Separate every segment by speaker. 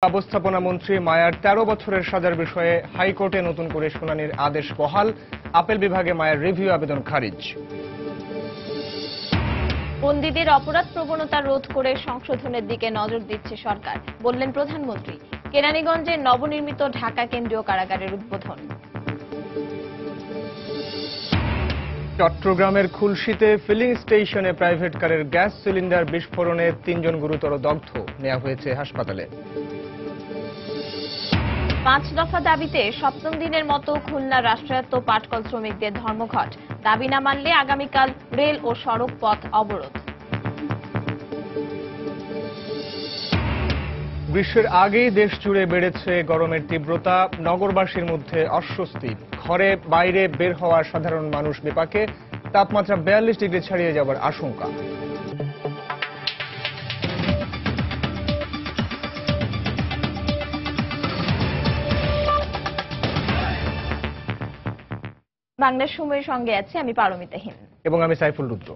Speaker 1: ব্যবস্থাপনা মন্ত্রী মায়ার ১৩ বছরের সাজার বিষয়ে হাইকোর্টে নতুন করে শুনানির আদেশ বহাল। আপিল বিভাগে মায়ের রিভিউ আবেদন খারিজ।
Speaker 2: বন্দীদের অপরাধ প্রবণতা রোধ করে সংশোধনের দিকে নজর দিচ্ছে সরকার, বললেন প্রধানমন্ত্রী। কেরানীগঞ্জে নবনির্মিত ঢাকা কেন্দ্রীয় কারাগারের উদ্বোধন।
Speaker 1: চট্টগ্রামের খুলশীতে ফিলিং স্টেশনে প্রাইভেট কারের গ্যাস সিলিন্ডার বিস্ফোরণে ৩ জন গুরুতর দগ্ধ, নেওয়া হয়েছে হাসপাতালে।
Speaker 2: ৫ দফা দাবিতে সপ্তম দিনের মতো খুলনা রাষ্ট্রায়ত্ত পাটকল শ্রমিকদের ধর্মঘট। দাবি না মানলে আগামীকাল রেল ও সড়ক পথ অবরোধ।
Speaker 1: গ্রীষ্মের আগেই দেশ জুড়ে বেড়েছে গরমের তীব্রতা, নগরবাসীর মধ্যে অস্বস্তি। ঘরে বাইরে বের হওয়া সাধারণ মানুষ বিপাকে, তাপমাত্রা ৪২ ডিগ্রি ছাড়িয়ে যাওয়ার আশঙ্কা।
Speaker 2: বাংলার সময়ের সঙ্গে আছে আমি পারমিতাহীন
Speaker 1: এবং আমি সাইফুল রুদ্র।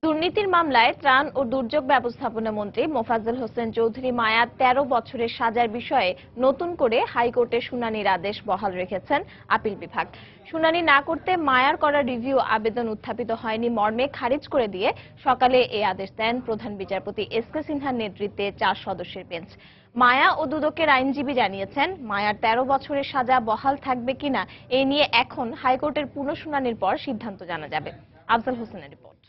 Speaker 2: দুর্নীতির মামলায় ত্রাণ ও দুর্যোগ ব্যবস্থাপনা মন্ত্রী মোফাজ্জল হোসেন চৌধুরী মায়া ১৩ বছরের সাজার বিষয়ে নতুন করে হাইকোর্টে শুনানির আদেশ বহাল রেখেছেন আপিল বিভাগ। শুনানি না করতে মায়ার করা রিভিউ আবেদন উত্থাপিত হয়নি মর্মে খারিজ করে দিয়ে সকালে এই আদেশ দেন প্রধান বিচারপতি এস.কে সিনহার নেতৃত্বে ৪ সদস্যের বেঞ্চ। মায়া ও দুদকের আইনজীবী জানিয়েছেন, মায়ার ১৩ বছরের সাজা বহাল থাকবে কিনা এ নিয়ে এখন হাইকোর্টের পুনঃশুনানির পর সিদ্ধান্ত জানা যাবে। আফজাল হোসেনের রিপোর্ট।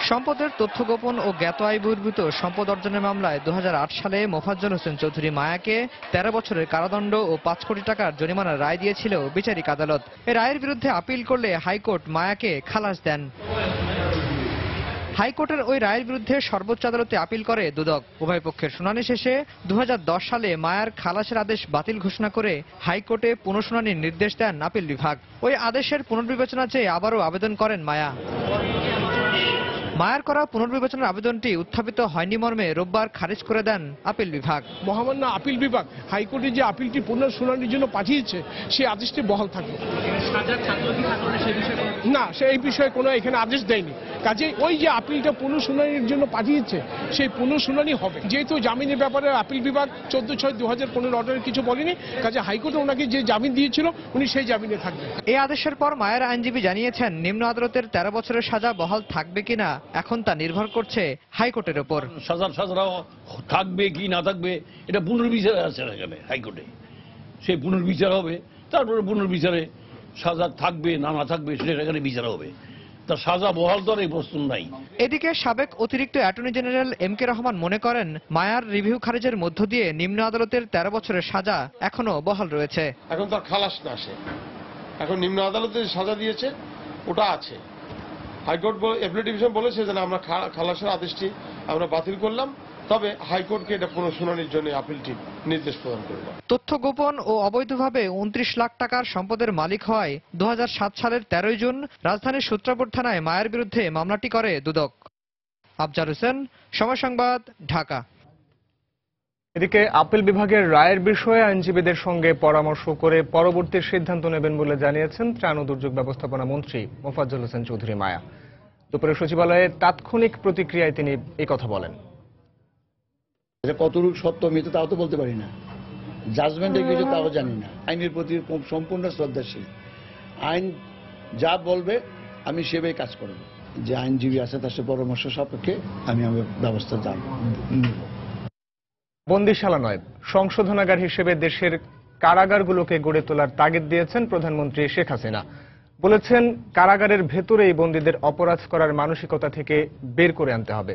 Speaker 3: সম্পদের তথ্য গোপন ও জ্ঞাত আয় বহির্ভূত সম্পদ অর্জনের মামলায় ২০০৮ সালে মোফাজ্জল হোসেন চৌধুরী মায়াকে ১৩ বছরের কারাদণ্ড ও ৫ কোটি টাকার জরিমানার রায় দিয়েছিল বিচারিক আদালত। এই রায়ের বিরুদ্ধে আপিল করলে হাইকোর্ট মায়াকে খালাস দেন। হাইকোর্টের ওই রায়ের বিরুদ্ধে সর্বোচ্চ আদালতে আপিল করে দুদক। উভয় পক্ষের শুনানি শেষে ২০১০ সালে মায়ার খালাসের আদেশ বাতিল ঘোষণা করে হাইকোর্টে পুনঃশুনানির নির্দেশ দেন আপিল বিভাগ। ওই আদেশের পুনর্বিবেচনা চেয়ে আবারও আবেদন করেন মায়া। মায়ার করা পুনর্বিবেচনার আবেদনটি উত্থাপিত হয়নি মর্মে রোববার খারিজ করে দেন আপিল বিভাগ।
Speaker 4: মহামান্য আপিল বিভাগ হাইকোর্টে যে আপিলটি পুনঃশুনানির জন্য পাঠিয়েছে সেই আদেশটি বহাল থাকবে। না, সেই বিষয়ে কোনো এখানে আদেশ দেয়নি। কাজে ওই যে আপিলটা পুনঃশুনানির জন্য পাঠিয়েছে সেই পুনঃশুনানি হবে। যেহেতু জামিনের ব্যাপারে আপিল বিভাগ 14/6/2015 অর্ডারে কিছু বলেনি, কাজে হাইকোর্ট ওনাকে যে জামিন দিয়েছিল উনি সেই জামিনে থাকবেন।
Speaker 3: এই আদেশের পর মায়ের আইনজীবী জানিয়েছেন, নিম্ন আদালতের ১৩ বছরের সাজা বহাল থাকবে কিনা এখন তা নির্ভর করছে হাইকোর্টের ওপর।
Speaker 5: সাজা থাকবে কি না থাকবে এটা পুনর্বিচার আছে এখানে হাইকোর্টে, সেই পুনর্বিচার হবে। তারপরে পুনর্বিচারে সাজা থাকবে না না থাকবে সেটা এখানে বিচার হবে। তার সাজা বহাল তো এই প্রশ্ন নাই।
Speaker 3: এদিকে সাবেক অতিরিক্ত অ্যাটর্নি জেনারেল এম.কে. রহমান মনে করেন, মায়ার রিভিউ খারিজের মধ্য দিয়ে নিম্ন আদালতের ১৩ বছরের সাজা এখনো বহাল রয়েছে।
Speaker 6: এখন তার খালাস না আসে, এখন নিম্ন আদালতে সাজা দিয়েছে ওটা আছে। হাইকোর্ট অ্যাপিলেট ডিভিশন বলেছে যে আমরা খালাসের আদেশটি আমরা বাতিল করলাম, তবে হাইকোর্টকে এটা পুনঃশুনানির জন্য আপিলটি নির্দেশ প্রদান করল।
Speaker 3: তথ্য গোপন ও অবৈধভাবে ২৯ লাখ টাকার সম্পদের মালিক হওয়ায় ২০০৭ সালের ১৩ জুন রাজধানীর সূত্রাপুর থানায় মায়ের বিরুদ্ধে মামলাটি করে দুদক। আফজাল হোসেন, সময় সংবাদ, ঢাকা।
Speaker 1: এদিকে আপিল বিভাগের রায়ের বিষয়ে আইনজীবীদের সঙ্গে পরামর্শ করে পরবর্তী সিদ্ধান্ত নেবেন বলে জানিয়েছেন ত্রাণ ও দুর্যোগ ব্যবস্থাপনা মন্ত্রী মোফাজ্জল হোসেন চৌধুরী মায়া। দুপুরে সচিবালয়ে তাৎক্ষণিক প্রতিক্রিয়ায় তিনি এই কথা বলেন।
Speaker 7: কতটুকু সত্য মিথ্যা তাও তো বলতে পারি না, জাজমেন্টের কিছু তাও জানি না। আইনের প্রতি সম্পূর্ণ শ্রদ্ধাশীল, আইন যা বলবে আমি সেভাবেই কাজ করব। যে আইনজীবী আছে তার সাথে পরামর্শ সাপেক্ষে আমি আমার ব্যবস্থা জানব।
Speaker 1: বন্দিশালা নয়, সংশোধনাগার হিসেবে দেশের কারাগারগুলোকে গড়ে তোলার তাগিদ দিয়েছেন প্রধানমন্ত্রী শেখ হাসিনা। বলেছেন, কারাগারের ভেতরেই বন্দীদের অপরাধ করার মানসিকতা থেকে বের করে আনতে হবে।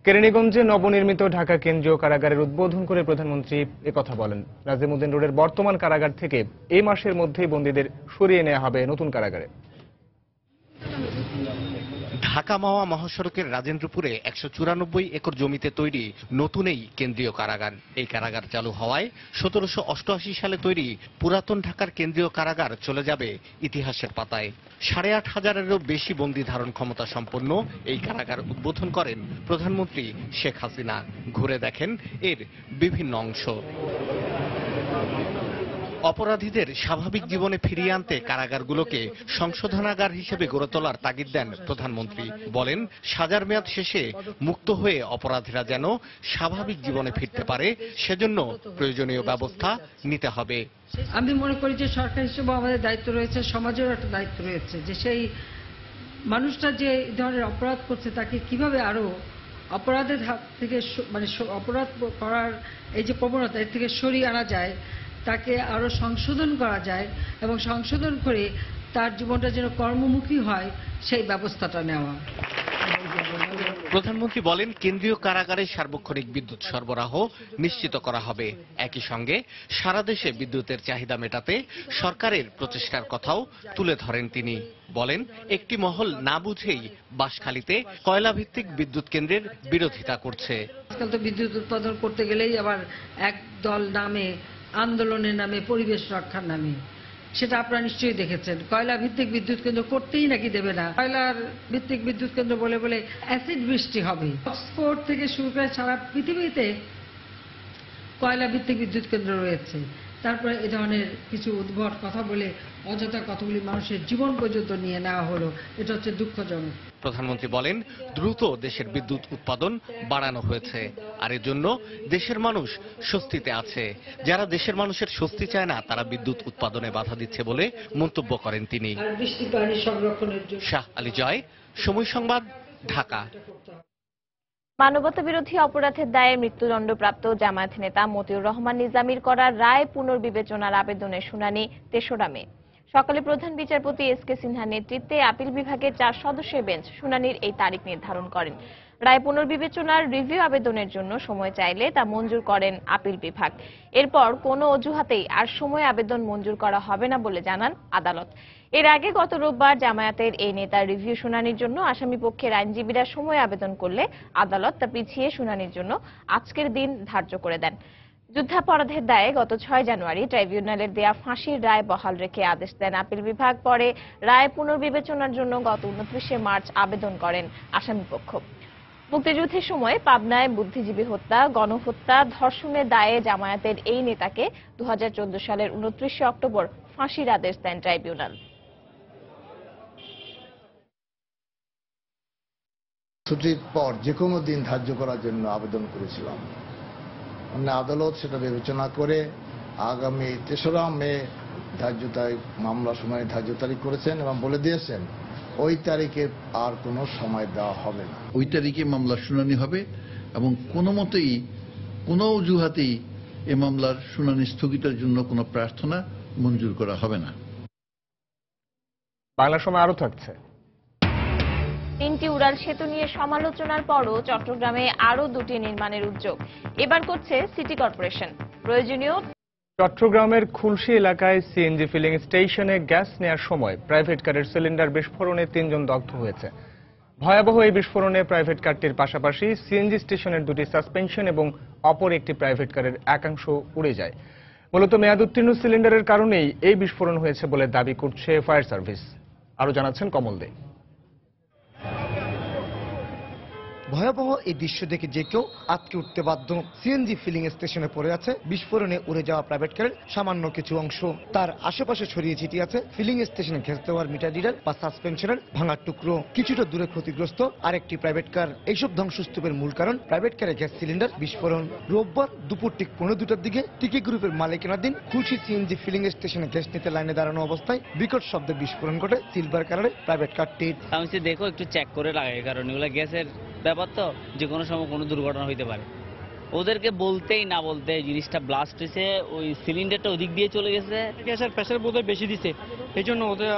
Speaker 1: কেরানীগঞ্জে নবনির্মিত ঢাকা কেন্দ্রীয় কারাগারের উদ্বোধন করে প্রধানমন্ত্রী একথা বলেন। নাজিমউদ্দিন রোডের বর্তমান কারাগার থেকে এই মাসের মধ্যেই বন্দীদের সরিয়ে নেওয়া হবে নতুন কারাগারে।
Speaker 8: ঢাকা মাওয়া মহাসড়কের রাজেন্দ্রপুরে ১৯৪ একর জমিতে তৈরি নতুন এই কেন্দ্রীয় কারাগার। এই কারাগার চালু হওয়ায় ১৭৮৮ সালে তৈরি পুরাতন ঢাকার কেন্দ্রীয় কারাগার চলে যাবে ইতিহাসের পাতায়। ৮৫০০০-এরও বেশি বন্দী ধারণ ক্ষমতা সম্পন্ন এই কারাগার উদ্বোধন করেন প্রধানমন্ত্রী শেখ হাসিনা। ঘুরে দেখেন এর বিভিন্ন অংশ। অপরাধীদের স্বাভাবিক জীবনে ফিরিয়ে আনতে কারাগারগুলোকে সংশোধনাগার হিসেবে গড়ে তোলার তাগিদ দেন প্রধানমন্ত্রী। বলেন, সাজার মেয়াদ শেষে মুক্ত হয়ে অপরাধীরা যেন স্বাভাবিক জীবনে ফিরতে পারে, সেজন্য প্রয়োজনীয় ব্যবস্থা নিতে হবে।
Speaker 9: আমি মনে করি যে সরকার হিসেবে আমাদের দায়িত্ব রয়েছে, সমাজের একটা দায়িত্ব রয়েছে যে সেই মানুষটা যে এই ধরনের অপরাধ করছে তাকে কিভাবে আরো অপরাধের হাত থেকে অপরাধ করার এই যে প্রবণতা এর থেকে সরিয়ে আনা যায়, তাকে আরো সংশোধন করা যায় এবং সংশোধন করে তার জীবনটা যেন কর্মমুখী হয় সেই ব্যবস্থাটা নেওয়া।
Speaker 8: প্রধানমন্ত্রী বলেন, কেন্দ্রীয় কারাগারে সার্বক্ষণিক বিদ্যুৎ সরবরাহ নিশ্চিত করা হবে। একই সঙ্গে সারা দেশে বিদ্যুতের চাহিদা মেটাতে সরকারের প্রচেষ্টার কথাও তুলে ধরেন তিনি। বলেন, একটি মহল না বুঝেই বাঁশখালীতে কয়লাভিত্তিক বিদ্যুৎ কেন্দ্রের বিরোধিতা করছে।
Speaker 9: আজকাল তো বিদ্যুৎ উৎপাদন করতে গেলেই আবার এক দল নামে, আন্দোলনের নামে, পরিবেশ রক্ষার নামে, সেটা আপনারা নিশ্চয়ই দেখেছেন। কয়লা ভিত্তিক বিদ্যুৎ কেন্দ্র করতেই নাকি দেবে না। কয়লার ভিত্তিক বিদ্যুৎ কেন্দ্র বলে বলে অ্যাসিড বৃষ্টি হবে। অক্সফোর্ড থেকে শুরু করে সারা পৃথিবীতে কয়লা ভিত্তিক বিদ্যুৎ কেন্দ্র রয়েছে, তারপরে এ ধরনের কিছু উদ্ভট কথা বলে অযথা কতগুলি মানুষের জীবন পর্যন্ত নিয়ে নেওয়া হলো, এটা হচ্ছে দুঃখজনক।
Speaker 8: প্রধানমন্ত্রী বলেন, দ্রুত দেশের বিদ্যুৎ উৎপাদন বাড়ানো হয়েছে, আর এর জন্য দেশের মানুষ স্বস্তিতে আছে। যারা দেশের মানুষের স্বস্তি চায় না তারা বিদ্যুৎ উৎপাদনে বাধা দিচ্ছে বলে মন্তব্য করেন তিনি।
Speaker 9: বৃষ্টি পানি সংরক্ষণের জন্য।
Speaker 8: শাহ আলী জয়, সময় সংবাদ, ঢাকা।
Speaker 2: মানবতা বিরোধী অপরাধের দায়ে মৃত্যুদণ্ডপ্রাপ্ত জামায়াত নেতা মতিউর রহমান নিজামীর করা রায় পুনর্বিবেচনার আবেদনের শুনানি ৩রা মে। সকালে প্রধান বিচারপতি এস.কে. সিনহার নেতৃত্বে আপিল বিভাগের 4 সদস্যের বেঞ্চ শুনানির এই তারিখ নির্ধারণ করেন। রায় পুনর্বিবেচনার রিভিউ আবেদনের জন্য সময় চাইলে তা মঞ্জুর করেন আপিল বিভাগ। এরপর কোনো অজুহাতেই আর সময় আবেদন মঞ্জুর করা হবে না বলে জানান আদালত। এর আগে গত রোববার জামায়াতের এই নেতার রিভিউ শুনানির জন্য আসামি পক্ষের আইনজীবীরা সময় আবেদন করলে আদালত তা পিছিয়ে শুনানির জন্য আজকের দিন ধার্য করে দেন। যুদ্ধাপরাধের দায়ে গত 6 জানুয়ারি ট্রাইব্যুনালের দেয়া ফাঁসির রায় বহাল রেখে আদেশ দেন আপিল বিভাগ। পরে রায় পুনর্বিবেচনার জন্য গত 29 মার্চ আবেদন করেন আসামিপক্ষ। মুক্তিযুদ্ধের সময় পাবনায় বুদ্ধিজীবী হত্যা, গণহত্যা, ধর্ষণের দায়ে জামায়াতের এই নেতাকে 2014 সালের 29 অক্টোবর ফাঁসির আদেশ দেন ট্রাইব্যুনাল।
Speaker 10: ছুটির পর যে কোনো দিন ধার্য করার জন্য আবেদন করেছিলাম। আদালত সেটা বিবেচনা করে আগামী 3রা মে ধার্য তারিখ, মামলা শুনানি ধার্য তারিখ করেছেন এবং বলে দিয়েছেন ওই তারিখে আর কোনো সময় দেওয়া হবে না।
Speaker 11: ওই তারিখে মামলার শুনানি হবে এবং কোনো মতেই, কোনো অজুহাতেই এ মামলার শুনানি স্থগিতের জন্য কোনো প্রার্থনা মঞ্জুর করা হবে না।
Speaker 1: বাংলা সময় আরো থাকছে।
Speaker 2: 3টি উড়াল সেতু নিয়ে সমালোচনার পরও চট্টগ্রামে আরো 2টি নির্মাণের উদ্যোগ এবার করছে সিটি কর্পোরেশন। প্রয়োজনীয়
Speaker 1: চট্টগ্রামের খুলশী এলাকায় সিএনজি ফিলিং স্টেশনে গ্যাস নেয়ার সময় প্রাইভেট কারের সিলিন্ডার বিস্ফোরণে 3 জন দগ্ধ হয়েছে। ভয়াবহ এই বিস্ফোরণে প্রাইভেট কারটির পাশাপাশি সিএনজি স্টেশনের 2টি সাসপেনশন এবং অপর একটি প্রাইভেট কারের একাংশ উড়ে যায়। মূলত মেয়াদ উত্তীর্ণ সিলিন্ডারের কারণেই এই বিস্ফোরণ হয়েছে বলে দাবি করছে ফায়ার সার্ভিস। আরো জানাচ্ছেন কমল দে।
Speaker 12: ভয়াবহ এই দৃশ্য দেখে যে কেউ আটকে উঠতে বাধ্য। সিএনজি ফিলিং স্টেশনে পড়ে আছে বিস্ফোরণে উড়ে যাওয়া প্রাইভেট কারের সামান্য কিছু অংশ। তার আশেপাশে ছড়িয়ে ছিটিয়ে আছে ফিলিং স্টেশনে ঘেঁষতে হওয়ার মিটার রিডার বা সাসপেনশনের ভাঙার টুকরো। কিছুটা দূরে ক্ষতিগ্রস্ত আরেকটি প্রাইভেট কার। এইসব ধ্বংসস্তূপের মূল কারণ প্রাইভেট কারের গ্যাস সিলিন্ডার বিস্ফোরণ। রোববার দুপুর ঠিক 2:15টার দিকে টিকি গ্রুপের মালিকানাধীন খুলশী সিএনজি ফিলিং স্টেশনে গ্যাস নিতে লাইনে দাঁড়ানো অবস্থায় বিকট শব্দে বিস্ফোরণ ঘটে সিলভার কালারের প্রাইভেট কারটির।
Speaker 13: আমি দেখো একটু চেক করে লাগাই, কারণ এগুলো গ্যাসের ব্যাপার তো, যে কোনো সময় কোনো দুর্ঘটনা হইতে পারে। ওদেরকে বলতেই না বলতে জিনিসটা ব্লাস্ট হয়েছে, ওই সিলিন্ডারটা ওদিক দিয়ে চলে গেছে।
Speaker 14: গ্যাসের প্রেসার বোধহয় বেশি দিছে, এই জন্য ওদের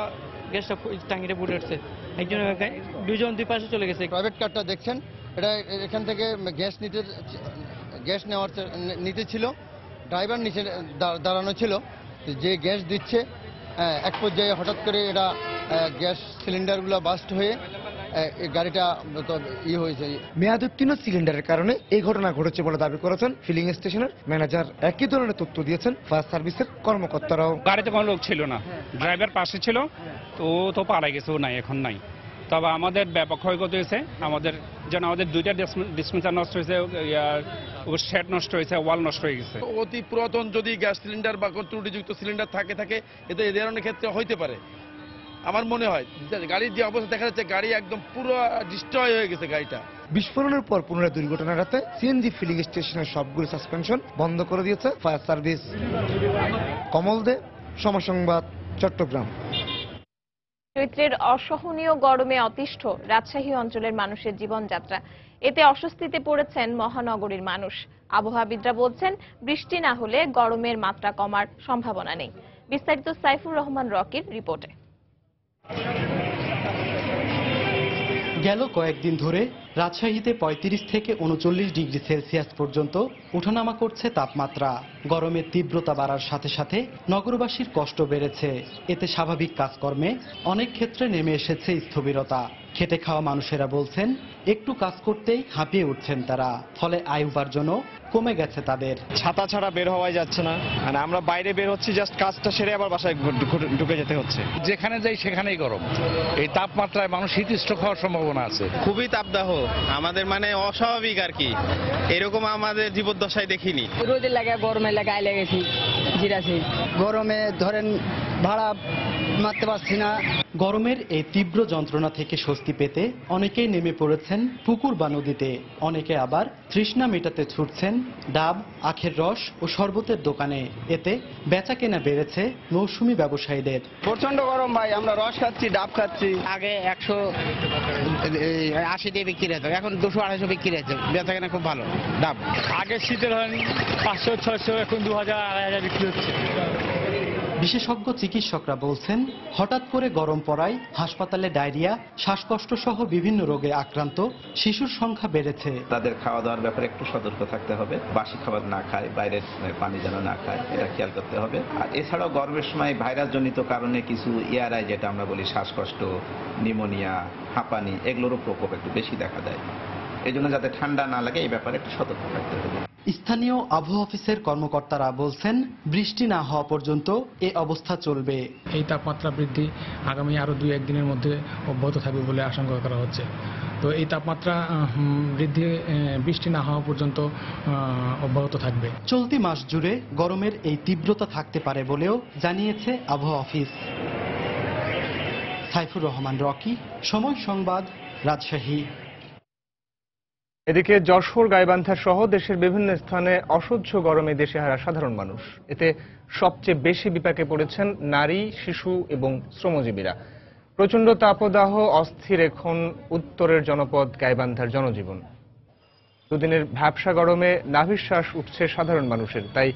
Speaker 14: গ্যাসটা টাঙ্গিটা পুড়ে উঠছে, এই জন্য 2 জন 2 পাশে চলে গেছে।
Speaker 15: প্রাইভেট কারটা দেখছেন, এটা এখান থেকে গ্যাস নিতে ছিল, ড্রাইভার নিচে দাঁড়ানো ছিল, যে গ্যাস দিচ্ছে এক পর্যায়ে হঠাৎ করে এটা গ্যাস সিলিন্ডারগুলো বাস্ট হয়ে গাড়িটা হয়েছে।
Speaker 12: মেয়াদ উত্তীর্ণ সিলিন্ডারের কারণে এই ঘটনা ঘটেছে বলে দাবি করেছেন ফিলিং স্টেশনের ম্যানেজার। একই ধরনের তথ্য দিয়েছেন ফায়ার সার্ভিসের কর্মকর্তারাও।
Speaker 16: গাড়িতে কোনো লোক ছিল না, ড্রাইভার পাশে ছিল, তো পালাই গেছে, ও নাই, এখন নাই। তবে আমাদের ব্যাপক ক্ষয়ক্ষতি হয়েছে। আমাদের দুইটা ডিসপেন্সার নষ্ট হয়েছে, শেড নষ্ট হয়েছে, ওয়াল নষ্ট হয়ে গেছে।
Speaker 17: অতি পুরাতন যদি গ্যাস সিলিন্ডার বা ত্রুটিযুক্ত সিলিন্ডার থাকে এতে এ ধরনের ক্ষেত্রে হইতে পারে। আমার মনে হয় গাড়ির যে অবস্থা দেখা যাচ্ছে, গাড়ি একদম পুরো ডিস্ট্রয় হয়ে গেছে গাড়িটা।
Speaker 12: বিস্ফোরণের পর পুনরায় দুর্ঘটনা এড়াতে সিএনজি ফিলিং স্টেশনের সবগুলো সাসপেনশন বন্ধ করে দিয়েছে ফায়ার সার্ভিস। কমল দে, সময় সংবাদ, চট্টগ্রাম।
Speaker 2: চৈত্রের অসহনীয় গরমে অতিষ্ঠ রাজশাহী অঞ্চলের মানুষের জীবনযাত্রা। এতে অস্বস্তিতে পড়েছেন মহানগরীর মানুষ। আবহাওয়াবিদরা বলছেন, বৃষ্টি না হলে গরমের মাত্রা কমার সম্ভাবনা নেই। বিস্তারিত সাইফুর রহমান রকির রিপোর্টে।
Speaker 18: গেল কয়েকদিন ধরে রাজশাহীতে 35 থেকে 39 ডিগ্রি সেলসিয়াস পর্যন্ত ওঠানামা করছে তাপমাত্রা। গরমের তীব্রতা বাড়ার সাথে সাথে নগরবাসীর কষ্ট বেড়েছে। এতে স্বাভাবিক কাজকর্মে অনেক ক্ষেত্রে নেমে এসেছে স্থবিরতা। খেটে খাওয়া মানুষেরা বলছেন, একটু কাজ করতেই হাঁপিয়ে উঠছেন তারা। ফলে আয় উপার্জনও কমে গেছে তাদের।
Speaker 19: ছাতা ছাড়া বের হওয়াই যাচ্ছে না, মানে আমরা বাইরে বের হচ্ছি জাস্ট কাজটা সেরে আবার বাসায় ঢুকে যেতে হচ্ছে।
Speaker 20: যেখানে যাই সেখানেই গরম। এই তাপমাত্রায় মানুষ শীতস্ট্রোক হওয়ার সম্ভাবনা আছে।
Speaker 21: খুবই তাপদাহ, আমাদের মানে অস্বাভাবিক আর কি, এরকম আমাদের জীবদ্দশায় দেখিনি।
Speaker 22: রোদের লাগে গরমে লাগে আইলে গেছি জিরাছি, গরমে ধরেন ভাড়া মারতে পারছি না।
Speaker 18: গরমের এই তীব্র যন্ত্রণা থেকে স্বস্তি পেতে অনেকেই নেমে পড়েছেন পুকুর বা নদীতে। অনেকে আবার তৃষ্ণা মেটাতে ছুটছেন ডাব, আখের রস ও শরবতের দোকানে। এতে বেচা কেনা বেড়েছে মৌসুমী ব্যবসায়ীদের।
Speaker 22: প্রচন্ড গরম ভাই, আমরা রস খাচ্ছি, ডাব খাচ্ছি।
Speaker 21: আগে 180 দিয়ে বিক্রি হতো, এখন 200-250 বিক্রি হচ্ছে। বেচা কেনা খুব ভালো। ডাব
Speaker 16: আগে শীতের 500-600, এখন 2000-2500 বিক্রি হচ্ছে।
Speaker 18: বিশেষজ্ঞ চিকিৎসকরা বলছেন, হঠাৎ করে গরম পড়ায় হাসপাতালে ডায়রিয়া, শ্বাসকষ্ট সহ বিভিন্ন রোগে আক্রান্ত শিশুর সংখ্যা বেড়েছে।
Speaker 23: তাদের খাওয়া দাওয়ার ব্যাপারে একটু সতর্ক থাকতে হবে। বাসি খাবার না খায়, বাইরের পানি যেন না খায়, এটা খেয়াল করতে হবে। আর এছাড়াও গরমের সময় ভাইরাস জনিত কারণে কিছু ইয়ারাই, যেটা আমরা বলি শ্বাসকষ্ট, নিউমোনিয়া, হাঁপানি, এগুলোরও প্রকোপ একটু বেশি দেখা দেয়। এই জন্য যাতে ঠান্ডা না লাগে এই ব্যাপারে একটু সতর্ক থাকতে হবে।
Speaker 18: স্থানীয় আবহাওয়া অফিসের কর্মকর্তারা বলছেন, বৃষ্টি না হওয়া পর্যন্ত এ অবস্থা চলবে।
Speaker 24: এই তাপমাত্রা বৃদ্ধি আগামী আরো 2-1 দিনের মধ্যে অব্যাহত থাকবে বলে আশঙ্কা করা হচ্ছে। তো এই তাপমাত্রা বৃদ্ধি বৃষ্টি না হওয়া পর্যন্ত অব্যাহত থাকবে।
Speaker 18: চলতি মাস জুড়ে গরমের এই তীব্রতা থাকতে পারে বলেও জানিয়েছে আবহাওয়া অফিস। সাইফুর রহমান রকি, সময় সংবাদ, রাজশাহী।
Speaker 1: এদিকে যশোর, গাইবান্ধা সহ দেশের বিভিন্ন স্থানে অসহ্য গরমে দিশেহারা সাধারণ মানুষ। এতে সবচেয়ে বেশি বিপাকে পড়েছেন নারী, শিশু এবং শ্রমজীবীরা। প্রচণ্ড তাপদাহ, অস্থির এখন উত্তরের জনপদ গাইবান্ধার জনজীবন। দুদিনের ভ্যাপসা গরমে নাভিশ্বাস উঠছে সাধারণ মানুষের। তাই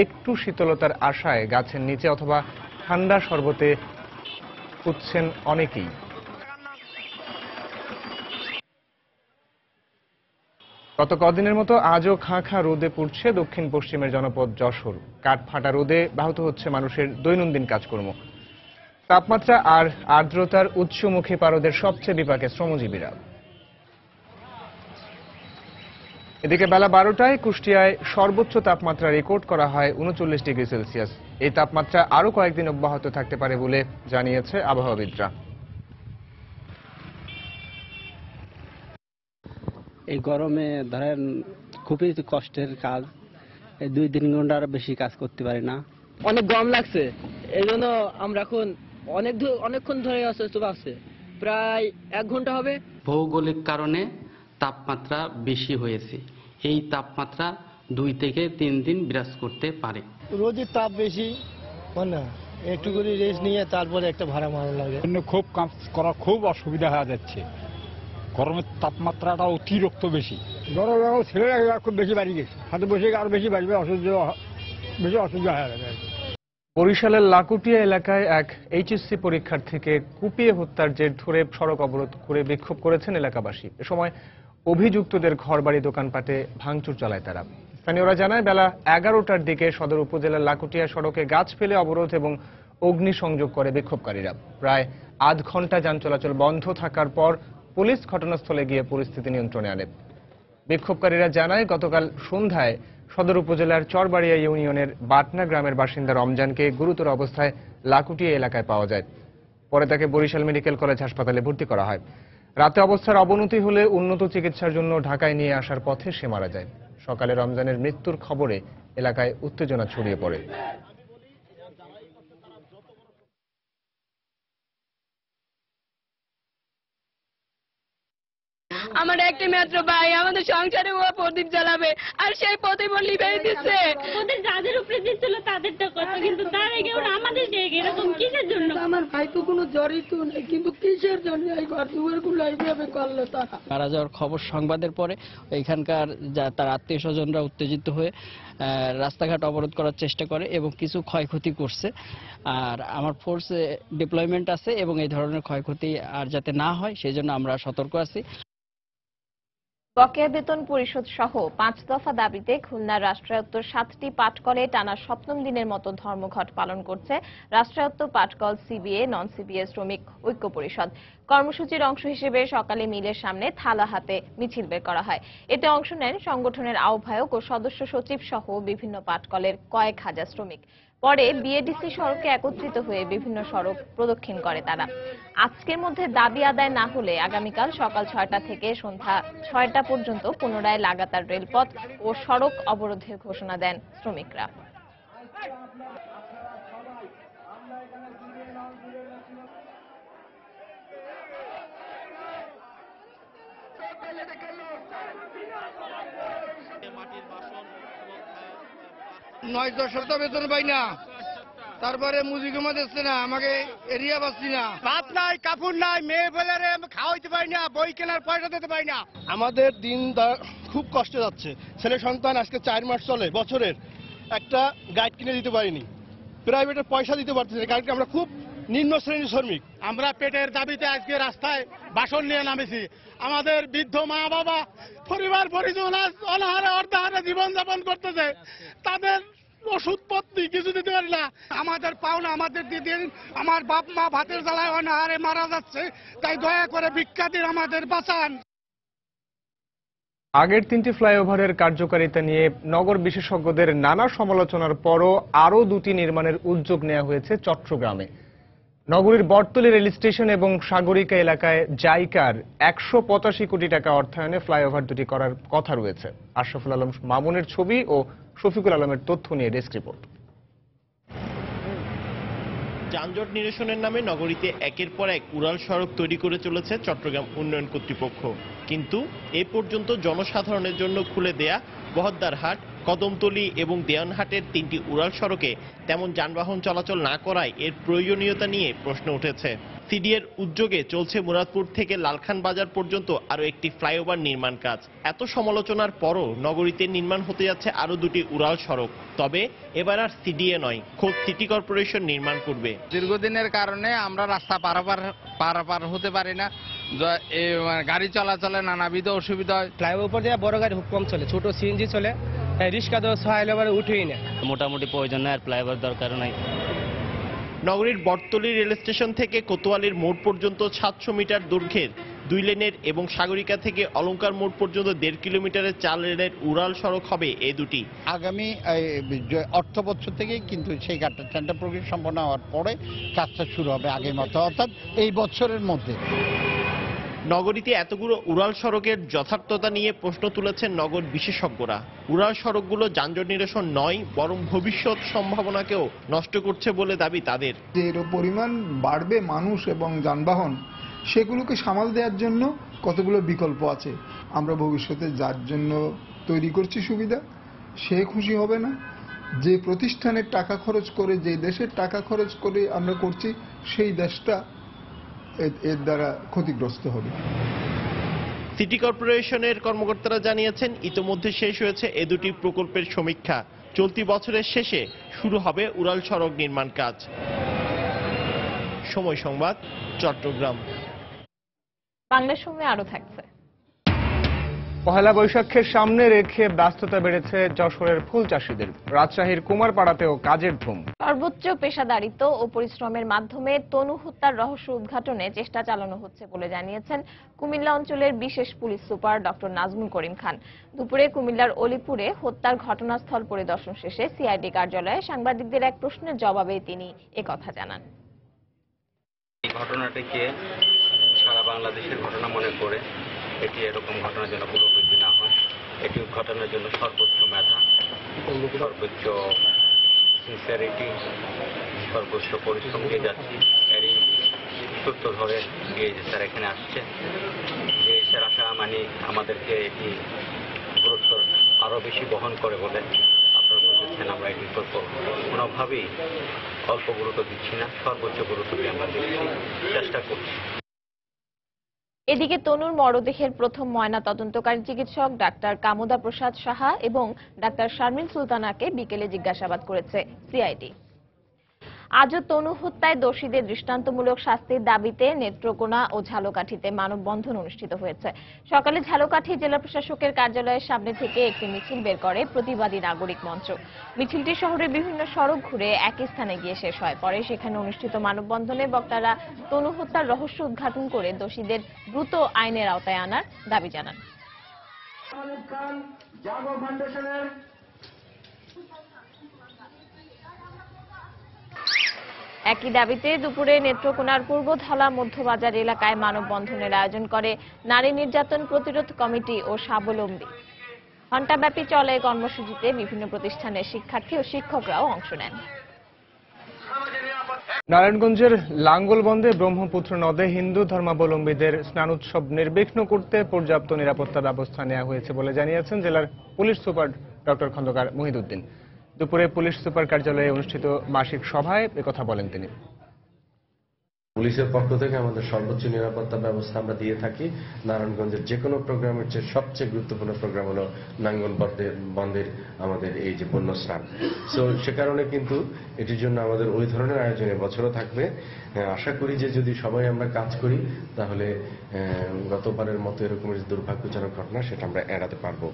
Speaker 1: একটু শীতলতার আশায় গাছের নিচে অথবা ঠান্ডা শরবতে উঠছেন অনেকেই। গত কদিনের মতো আজও খাঁ খাঁ রোদে পুড়ছে দক্ষিণ পশ্চিমের জনপদ যশোর। কাঠফাটা রোদে ব্যাহত হচ্ছে মানুষের দৈনন্দিন কাজকর্ম। তাপমাত্রা আর আর্দ্রতার উচ্চমুখী পারদের সবচেয়ে বিপাকে শ্রমজীবীরা। এদিকে বেলা 12টায় কুষ্টিয়ায় সর্বোচ্চ তাপমাত্রা রেকর্ড করা হয় 39 ডিগ্রি সেলসিয়াস। এই তাপমাত্রা আরও কয়েকদিন অব্যাহত থাকতে পারে বলে জানিয়েছে আবহাওয়াবিদরা।
Speaker 25: এই গরমে ধরেন খুবই কষ্টের কাজ, এই 2-3 ঘন্টা আর বেশি কাজ করতে পারি না।
Speaker 26: অনেক গরম লাগছে, এই জন্য আমরা এখন অনেকক্ষণ ধরে অসুস্থ পাচ্ছি, প্রায় 1 ঘন্টা হবে।
Speaker 27: ভৌগোলিক কারণে তাপমাত্রা বেশি হয়েছে। এই তাপমাত্রা 2 থেকে 3 দিন বিরাজ করতে পারে।
Speaker 28: রোদের তাপ বেশি, না একটু করে রেস্ট নিয়ে তারপরে একটা ভাড়া মারা লাগে।
Speaker 29: খুব কাজ করা খুব অসুবিধা হয়ে যাচ্ছে। গরমের তাপমাত্রাটা অতিরিক্ত বেশি।
Speaker 30: গরম ছেলেরা খুব বেশি বাড়ি গেছে, হাতে বসে আরো বেশি বাড়বে, বেশি অসুবিধা হয়ে যাবে।
Speaker 1: বরিশালের লাকুটিয়া এলাকায় এক এইচএসসি পরীক্ষার্থীকে কুপিয়ে হত্যার জের ধরে সড়ক অবরোধ করে বিক্ষোভ করেছেন এলাকাবাসী। এ সময় অভিযুক্তদের ঘরবাড়ি, দোকানপাটে ভাঙচুর চালায় তারা। স্থানীয়রা জানায়, বেলা 11টার দিকে সদর উপজেলার লাকুটিয়া সড়কে গাছ ফেলে অবরোধ এবং অগ্নিসংযোগ করে বিক্ষোভকারীরা। প্রায় আধ ঘন্টা যান চলাচল বন্ধ থাকার পর পুলিশ ঘটনাস্থলে গিয়ে পরিস্থিতি নিয়ন্ত্রণে আনে। বিক্ষোভকারীরা জানায়, গতকাল সন্ধ্যায় সদর উপজেলার চরবাড়িয়া ইউনিয়নের বাটনা গ্রামের বাসিন্দা রমজানকে গুরুতর অবস্থায় লাকুটিয়া এলাকায় পাওয়া যায়। পরে তাকে বরিশাল মেডিকেল কলেজ হাসপাতালে ভর্তি করা হয়। রাতে অবস্থার অবনতি হলে উন্নত চিকিৎসার জন্য ঢাকায় নিয়ে আসার পথে সে মারা যায়। সকালে রমজানের মৃত্যুর খবরে এলাকায় উত্তেজনা ছড়িয়ে পড়ে।
Speaker 3: আমার একটি মাত্র ভাই, আমাদের সংসারে ও প্রদীপ জ্বালাবে, আর সেই প্রদীপ ও লিভাই দিচ্ছে।
Speaker 4: ওদের যাদের উপরে দিচ্ছিল তাদেরটা কথা, কিন্তু তার আগে ওরা আমাদের দিকে এরকম কিসের জন্য?
Speaker 3: আমার ভাই তো কোনো জড়িত নেই, কিন্তু কিসের জন্য এই ঘর দুয়ার গুলো এইভাবে করলো তারা?
Speaker 26: মারা যাওয়ার খবর সংবাদের পরে এখানকার তার আত্মীয় স্বজনরা উত্তেজিত হয়ে রাস্তাঘাট অবরোধ করার চেষ্টা করে এবং কিছু ক্ষয়ক্ষতি করছে। আর আমার ফোর্স ডিপ্লয়মেন্ট আছে এবং এই ধরনের ক্ষয়ক্ষতি আর যাতে না হয় সেই জন্য আমরা সতর্ক আছি।
Speaker 2: বকেয়া বেতন পরিশোধ সহ 5 দফা দাবিতে খুলনার রাষ্ট্রায়ত্ত 7টি পাটকলে টানা 7ম দিনের মতো ধর্মঘট পালন করছে রাষ্ট্রায়ত্ত পাটকল সিবিএ নন সিবিএ শ্রমিক ঐক্য পরিষদ। কর্মসূচির অংশ হিসেবে সকালে মিলের সামনে থালা হাতে মিছিল বের করা হয়। এতে অংশ নেন সংগঠনের আহ্বায়ক ও সদস্য সচিব সহ বিভিন্ন পাটকলের কয়েক হাজার শ্রমিক। পরে বিএডিসি সড়কে একত্রিত হয়ে বিভিন্ন সড়ক প্রদক্ষিণ করে তারা। আজকের মধ্যে দাবি আদায় না হলে আগামীকাল সকাল 6টা থেকে সন্ধ্যা 6টা পর্যন্ত পুনরায় লাগাতার রেলপথ ও সড়ক অবরোধের ঘোষণা দেন শ্রমিকরা।
Speaker 5: নয় 10 বেতন পাই না, তারপরে মুজিগমা দিচ্ছে না, আমাকে এরিয়া পাচ্ছি না, ভাত নাই, কাপড় নাই, মেয়ে বেলারে খাওয়াইতে পারি না, বই কেনার পয়সা দিতে পারি না। আমাদের দিন খুব কষ্টে যাচ্ছে। ছেলে সন্তান আজকে 4 মাস চলে বছরের, একটা গাইড কিনে দিতে পারিনি, প্রাইভেটের পয়সা দিতে পারতেছি না, কারণ আমরা খুব নিম্ন শ্রেণীর শ্রমিক। আমরা পেটের দাবিতে আজকে রাস্তায় বাসন নিয়ে নামেছি। আমাদের বৃদ্ধ মা বাবা পরিবার পরিজন অনাহারে অর্ধাহারে জীবনযাপন করতেছে, তাদের ওষুধপত্র কিছু দিতে পারি না। আমাদের পাওনা আমাদের দিয়ে দিন, আমার বাপ মা ভাতের জ্বালায় অনাহারে মারা যাচ্ছে, তাই দয়া করে ভিক্ষা দিন, আমাদের বাঁচান।
Speaker 1: আগের 3টি ফ্লাইওভারের কার্যকারিতা নিয়ে নগর বিশেষজ্ঞদের নানা সমালোচনার পরও আরও 2টি নির্মাণের উদ্যোগ নেওয়া হয়েছে চট্টগ্রামে। নগরীর বটতলী রেল স্টেশন এবং সাগরিকা এলাকায় জাইকার 185 কোটি টাকা অর্থায়নে ফ্লাইওভার দুটি করার কথা রয়েছে। আশরাফুল আলম মামুনের ছবি ও শফিকুল আলমের তথ্য নিয়ে ডেস্ক রিপোর্ট।
Speaker 6: যানজট নিরসনের নামে নগরীতে একের পর এক উড়াল সড়ক তৈরি করে চলেছে চট্টগ্রাম উন্নয়ন কর্তৃপক্ষ, কিন্তু এ পর্যন্ত জনসাধারণের জন্য খুলে দেয়া বহদ্দারহাট, কদমতলী এবং দেওয়ানহাটের 3টি উড়াল সড়কে তেমন যানবাহন চলাচল না করায় এর প্রয়োজনীয়তা নিয়ে প্রশ্ন উঠেছে। সিডিএর উদ্যোগে চলছে মুরাদপুর থেকে লালখান বাজার পর্যন্ত আরও একটি ফ্লাইওভার নির্মাণ কাজ। এত সমালোচনার পরও নগরীতে নির্মাণ হতে যাচ্ছে আরও 2টি উড়াল সড়ক। তবে এবার আর সিডিএ নয়, খোদ সিটি কর্পোরেশন নির্মাণ করবে।
Speaker 7: দীর্ঘদিনের কারণে আমরা রাস্তা পারাপার হতে পারি না, গাড়ি চলাচলে নানাবিধ অসুবিধা হয়।
Speaker 26: ফ্লাইওভার দিয়ে বড় গাড়ি খুব কম চলে, ছোট সিএনজি চলে, রিক্সা তো ফ্লাইওভারে উঠেই না।
Speaker 8: মোটামুটি প্রয়োজন নাই, আর ফ্লাইওভার দরকার নাই।
Speaker 6: নগরীর বটতলী রেল স্টেশন থেকে কোতোয়ালির মোড় পর্যন্ত 700 মিটার দৈর্ঘ্যের 2 লেনের এবং সাগরিকা থেকে অলঙ্কার মোড় পর্যন্ত 1.5 কিলোমিটারের 4 লেনের উড়াল সড়ক হবে এই দুটি।
Speaker 9: আগামী অর্থ বছর থেকে কিন্তু সেই টেন্ডার প্রক্রিয়া সম্পন্ন হওয়ার পরে কাজটা শুরু হবে আগের মতো, অর্থাৎ এই বছরের মধ্যে।
Speaker 6: নগরীতে এতগুলো উড়াল সড়কের যথার্থতা নিয়ে প্রশ্ন তুলেছেন নগর বিশেষজ্ঞরা। উড়াল সড়কগুলো যানজট নিরসন নয়, বরং ভবিষ্যৎ সম্ভাবনাকেও নষ্ট করছে বলে দাবি তাদের।
Speaker 10: যে পরিমাণ বাড়বে মানুষ এবং যানবাহন, সেগুলোকে সামাল দেওয়ার জন্য কতগুলো বিকল্প আছে। আমরা ভবিষ্যতে যার জন্য তৈরি করছি সুবিধা, সে খুশি হবে না। যে প্রতিষ্ঠানের টাকা খরচ করে, যে দেশের টাকা খরচ করে আমরা করছি, সেই দেশটা এর দ্বারা ক্ষতিগ্রস্ত হবে।
Speaker 6: সিটি কর্পোরেশনের কর্মকর্তারা জানিয়েছেন ইতোমধ্যে শেষ হয়েছে এ দুটি প্রকল্পের সমীক্ষা। চলতি বছরের শেষে শুরু হবে উড়াল সড়ক নির্মাণ কাজ। সময় সংবাদ, চট্টগ্রাম।
Speaker 2: বাংলা সময় আরো থাকছে।
Speaker 1: পহেলা বৈশাখের সামনে রেখে ব্যস্ততা বেড়েছে যশোরের ফুল চাষীদের। রাজশাহীর কুমারপাড়াতেও কাজের ধুম।
Speaker 2: সর্বোচ্চ পেশাদারিত্ব ও পরিশ্রমের মাধ্যমে তনু হত্যার রহস্য উদ্ঘাটনে চেষ্টা চালানো হচ্ছে বলে জানিয়েছেন কুমিল্লা অঞ্চলের বিশেষ police super doctor Nazmul Karim Khan. দুপুরে কুমিল্লার অলিপুরে হত্যার ঘটনাস্থল পরিদর্শন শেষে সিআইডি কার্যালয়ে সাংবাদিকদের এক প্রশ্নের জবাবে তিনি একথা জানান।
Speaker 11: ঘটনাটিকে সারা বাংলাদেশের ঘটনা মনে করে এটি এরকম ঘটনার জন্য পুনরাবৃত্তি না হয়, এটি ঘটনার জন্য সর্বোচ্চ মেধা, সর্বোচ্চ সিনসিয়ারিটি, সর্বোচ্চ পরিশ্রম দিয়ে যাচ্ছি। এরই সূত্র ধরে ডিআইজি স্যার এখানে আসছে। ডিআইজি স্যার আসা মানে আমাদেরকে এটি গুরুত্ব আরও বেশি বহন করে বলে আপনারা বুঝেছেন। আমরা এটির উপর কোনোভাবেই অল্প গুরুত্ব দিচ্ছি না, সর্বোচ্চ গুরুত্ব দিয়ে আমরা দিচ্ছি, চেষ্টা করছি।
Speaker 2: এদিকে তনুর মরদেহের প্রথম ময়না তদন্তকারী চিকিৎসক ডাক্তার কামুদা প্রসাদ সাহা এবং ডাক্তার শারমিন সুলতানাকে বিকেলে জিজ্ঞাসাবাদ করেছে সিআইডি। আজও তনু হত্যায় দোষীদের দৃষ্টান্তমূলক শাস্তির দাবিতে নেত্রকোনা ও ঝালকাঠিতে মানববন্ধন অনুষ্ঠিত হয়েছে। সকালে ঝালকাঠি জেলা প্রশাসকের কার্যালয়ের সামনে থেকে একটি মিছিল বের করে প্রতিবাদী নাগরিক মঞ্চ। মিছিলটি শহরের বিভিন্ন সড়ক ঘুরে একই স্থানে গিয়ে শেষ হয়। পরে সেখানে অনুষ্ঠিত মানববন্ধনে বক্তারা তনু হত্যার রহস্য উদ্ঘাটন করে দোষীদের দ্রুত আইনের আওতায় আনার দাবি জানান। একই দাবিতে দুপুরে নেত্রকোনার পূর্বধলা মধ্যবাজার এলাকায় মানববন্ধনের আয়োজন করে নারী নির্যাতন প্রতিরোধ কমিটি ও স্বাবলম্বী। ঘণ্টাব্যাপী চলে কর্মসূচিতে বিভিন্ন প্রতিষ্ঠানের শিক্ষার্থী ও শিক্ষকরাও অংশ নেন।
Speaker 1: নারায়ণগঞ্জের লাঙ্গলবন্দে ব্রহ্মপুত্র নদে হিন্দু ধর্মাবলম্বীদের স্নান উৎসব নির্বিঘ্ন করতে পর্যাপ্ত নিরাপত্তা ব্যবস্থা নেওয়া হয়েছে বলে জানিয়েছেন জেলার police super doctor Khandakar Mohiuddin. দুপুরে পুলিশ সুপার কার্যালয়ে অনুষ্ঠিত মাসিক সভায় একথা বলেন তিনি।
Speaker 12: পুলিশের পক্ষ থেকে আমাদের সর্বোচ্চ নিরাপত্তা ব্যবস্থা আমরা দিয়ে থাকি। নারায়ণগঞ্জের যে কোনো প্রোগ্রামের চেয়ে সবচেয়ে গুরুত্বপূর্ণ প্রোগ্রাম হলো নাঙ্গলবন্দের আমাদের এই যে পুণ্য স্নান। সো সে কারণে কিন্তু এটির জন্য আমাদের ওই ধরনের আয়োজন এবছরও থাকবে। আশা করি যে যদি সবাই আমরা কাজ করি তাহলে গতবারের মতো এরকম দুর্ভাগ্যজনক ঘটনা সেটা আমরা এড়াতে পারবো।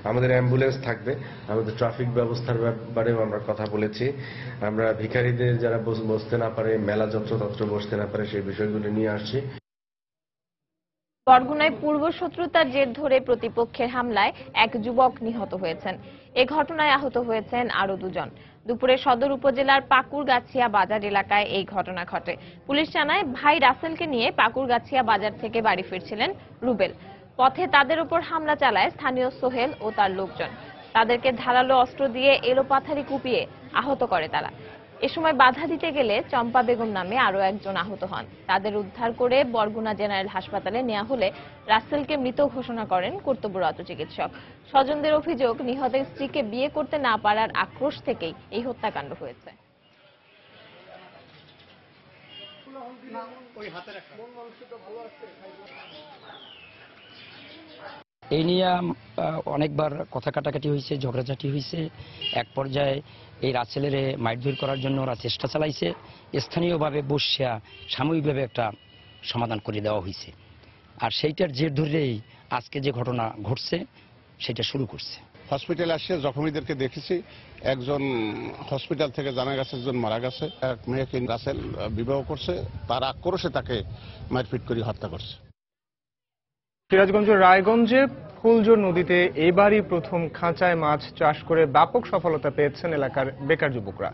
Speaker 12: আমাদের অ্যাম্বুলেন্স থাকবে, আমাদের ট্রাফিক ব্যবস্থার ব্যাপারেও আমরা কথা বলেছি। আমরা ভিখারিদের যারা বসতে না পারে, মেলা যত্রতত্র বসতে না পারে, সেই বিষয়গুলো নিয়ে আসছি।
Speaker 2: বরগুনায় পূর্ব শত্রুতার জের ধরে প্রতিপক্ষের হামলায় এক যুবক নিহত হয়েছেন। এ ঘটনায় আহত হয়েছেন আরো দুজন। দুপুরে সদর উপজেলার পাকুরগাছিয়া বাজার এলাকায় এই ঘটনা ঘটে। পুলিশ জানায় ভাই রাসেলকে নিয়ে পাকুরগাছিয়া বাজার থেকে বাড়ি ফিরছিলেন রুবেল। পথে তাদের উপর হামলা চালায় স্থানীয় সোহেল ও তার লোকজন। তাদেরকে ধারালো অস্ত্র দিয়ে এলোপাথারি কুপিয়ে আহত করে তারা। এ সময় বাধা দিতে গেলে চম্পা বেগম নামে আরো একজন আহত হন। তাদের উদ্ধার করে বরগুনা জেনারেল হাসপাতালে নেওয়া হলে রাসেলকে মৃত ঘোষণা করেন কর্তব্যরত চিকিৎসক। স্বজনদের অভিযোগ, নিহতের স্ত্রীকে বিয়ে করতে না পারার আক্রোশ থেকেই এই হত্যাকাণ্ড হয়েছে।
Speaker 13: এই নিয়ে অনেকবার কথা কাটাকাটি হয়েছে, ঝগড়াঝাটি হয়েছে। এক পর্যায়ে এই রাসেলের মারধর করার জন্য ওরা চেষ্টা চালাইছে। স্থানীয়ভাবে বসিয়া সাময়িকভাবে একটা সমাধান করে দেওয়া হয়েছে। আর সেইটার জের ধরেই আজকে যে ঘটনা ঘটছে সেটা শুরু করছে।
Speaker 14: হসপিটালে আসে জখমীদেরকে দেখেছি। একজন হসপিটাল থেকে জানা গেছে একজন মারা গেছে। এক মেয়েকে রাসেল বিবাহ করছে, তার আক্রোশে তাকে মারপিট করে হত্যা করছে।
Speaker 1: সিরাজগঞ্জের রায়গঞ্জে ফুলজোর নদীতে এবারই প্রথম খাঁচায় মাছ চাষ করে ব্যাপক সফলতা পেয়েছেন এলাকার বেকার যুবকরা।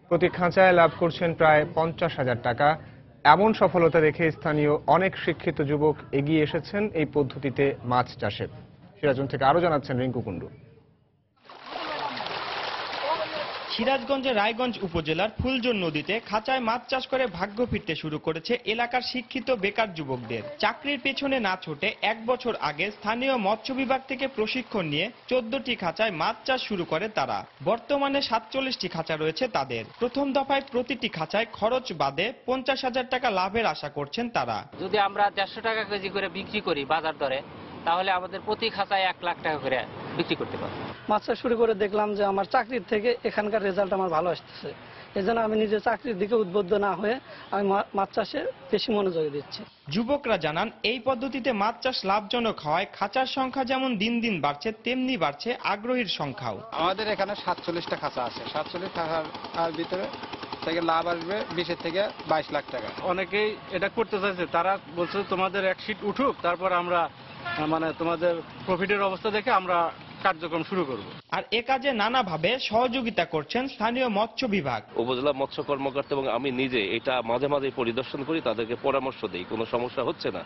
Speaker 1: প্রতি খাঁচায় লাভ করছেন প্রায় 50,000 টাকা। এমন সফলতা দেখে স্থানীয় অনেক শিক্ষিত যুবক এগিয়ে এসেছেন এই পদ্ধতিতে মাছ চাষে। সিরাজগঞ্জ থেকে আরো জানাচ্ছেন রিঙ্কু কুণ্ডু।
Speaker 15: সিরাজগঞ্জের রায়গঞ্জ উপজেলার ফুলজোর নদীতে খাঁচায় মাছ চাষ করে ভাগ্য ফিরতে শুরু করেছে এলাকার শিক্ষিত বেকার যুবকদের। চাকরির পেছনে না ছুটে 1 বছর আগে স্থানীয় মৎস্য বিভাগ থেকে প্রশিক্ষণ নিয়ে 14টি খাঁচায় মাছ চাষ শুরু করে তারা। বর্তমানে 47টি খাঁচা রয়েছে তাদের। প্রথম দফায় প্রতিটি খাঁচায় খরচ বাদে 50,000 টাকা লাভের আশা করছেন তারা।
Speaker 17: যদি আমরা 150 টাকা কেজি করে বিক্রি করি বাজার দরে, তাহলে আমাদের প্রতি খাঁচায় 1 লাখ টাকা করে বিক্রি করতে পারবো।
Speaker 28: মাছ চাষ শুরু করে দেখলাম যে আমার চাকরির থেকে এখানকার রেজাল্ট আমার ভালো আসতেছে। এজন্য আমি নিজের চাকরির দিকে উদ্বুদ্ধ না হয়ে আমি মাছ চাষে বেশি মনোযোগ দিচ্ছি।
Speaker 15: যুবকরা জানান এই পদ্ধতিতে মাছ চাষ লাভজনক হওয়ায় খাঁচার সংখ্যা যেমন দিন দিন বাড়ছে, তেমনি বাড়ছে আগ্রহীর সংখ্যাও।
Speaker 19: আমাদের এখানে 47টা খাঁচা আছে। 47 খাঁচার ভিতরে থেকে লাভ আসবে 20 থেকে 22 লাখ টাকা।
Speaker 20: অনেকেই এটা করতে চাইছে, তারা বলছে তোমাদের এক শীট উঠুক, তারপর আমরা তোমাদের প্রফিটের অবস্থা দেখে আমরা কার্যক্রম শুরু করব।
Speaker 15: আর এ কাজে নানাভাবে সহযোগিতা করছেন স্থানীয় মৎস্য বিভাগ।
Speaker 16: উপজেলা মৎস্য কর্মকর্তা এবং আমি নিজে এটা মাঝে মাঝে পরিদর্শন করি, তাদেরকে পরামর্শ দিই, কোনো সমস্যা হচ্ছে না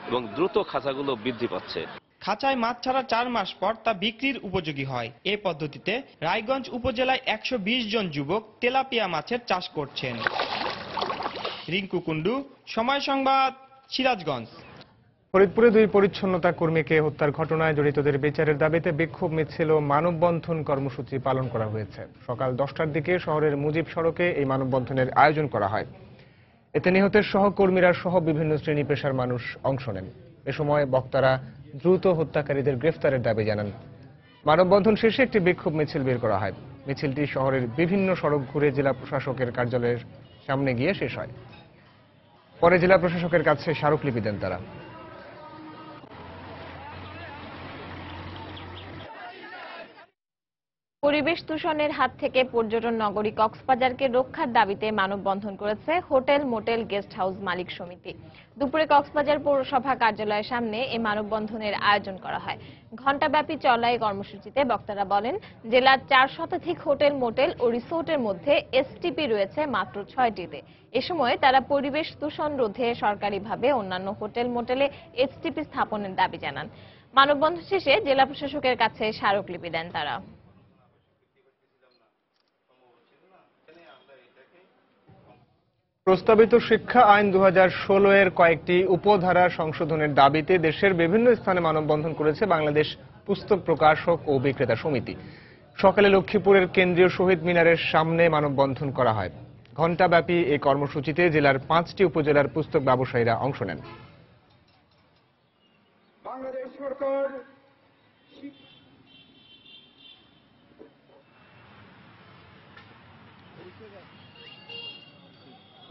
Speaker 16: এবং দ্রুত খাঁচাগুলো বৃদ্ধি পাচ্ছে।
Speaker 15: খাঁচায় মাছ ছাড়া 4 মাস পর তা বিক্রির উপযোগী হয়। এ পদ্ধতিতে রায়গঞ্জ উপজেলায় 120 জন যুবক তেলাপিয়া মাছের চাষ করছেন। রিঙ্কু কুন্ডু, সময় সংবাদ, সিরাজগঞ্জ।
Speaker 1: ফরিদপুরে 2 পরিচ্ছন্নতা কর্মীকে হত্যার ঘটনায় জড়িতদের বিচারের দাবিতে বিক্ষোভ মিছিল ও মানববন্ধন কর্মসূচি পালন করা হয়েছে। সকাল 10টার দিকে শহরের মুজিব সড়কে এই মানববন্ধনের আয়োজন করা হয়। এতে নিহতের সহকর্মীরা সহ বিভিন্ন শ্রেণী পেশার মানুষ অংশ নেন। এ সময় বক্তারা দ্রুত হত্যাকারীদের গ্রেফতারের দাবি জানান। মানববন্ধন শেষে একটি বিক্ষোভ মিছিল বের করা হয়। মিছিলটি শহরের বিভিন্ন সড়ক ঘুরে জেলা প্রশাসকের কার্যালয়ের সামনে গিয়ে শেষ হয়। পরে জেলা প্রশাসকের কাছে স্মারকলিপি দেন তারা।
Speaker 2: পরিবেশ দূষণের হাত থেকে পর্যটন নগরী কক্সবাজারকে রক্ষার দাবিতে মানববন্ধন করেছে হোটেল মোটেল গেস্ট হাউস মালিক সমিতি। দুপুরে কক্সবাজার পৌরসভা কার্যালয়ের সামনে এই মানববন্ধনের আয়োজন করা হয়। ঘণ্টাব্যাপী চলা এই কর্মসূচিতে বক্তারা বলেন, জেলার 4 শতাধিক হোটেল মোটেল ও রিসোর্টের মধ্যে এসটিপি রয়েছে মাত্র 6টিতে। এ সময় তারা পরিবেশ দূষণ রোধে সরকারিভাবে অন্যান্য হোটেল মোটেলে এসটিপি স্থাপনের দাবি জানান। মানববন্ধন শেষে জেলা প্রশাসকের কাছে স্মারকলিপি দেন তারা।
Speaker 1: প্রস্তাবিত শিক্ষা আইন 2016 এর কয়েকটি উপধারা সংশোধনের দাবিতে দেশের বিভিন্ন স্থানে মানববন্ধন করেছে বাংলাদেশ পুস্তক প্রকাশক ও বিক্রেতা সমিতি। সকালে লক্ষ্মীপুরের কেন্দ্রীয় শহীদ মিনারের সামনে মানববন্ধন করা হয়। ঘণ্টাব্যাপী এই কর্মসূচিতে জেলার 5টি উপজেলার পুস্তক ব্যবসায়ীরা অংশ নেন।
Speaker 5: বাংলাদেশ সরকার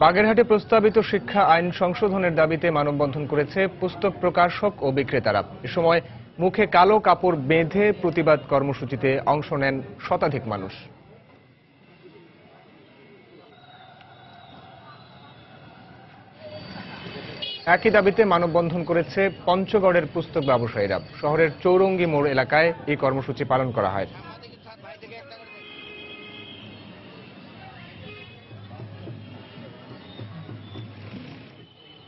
Speaker 1: বাগেরহাটে প্রস্তাবিত শিক্ষা আইন সংশোধনের দাবিতে মানববন্ধন করেছে পুস্তক প্রকাশক ও বিক্রেতারা। এ সময় মুখে কালো কাপড় বেঁধে প্রতিবাদ কর্মসূচিতে অংশ নেন শতাধিক মানুষ। একই দাবিতে মানববন্ধন করেছে পঞ্চগড়ের পুস্তক ব্যবসায়ীরা। শহরের চৌরঙ্গি মোড় এলাকায় এই কর্মসূচি পালন করা হয়।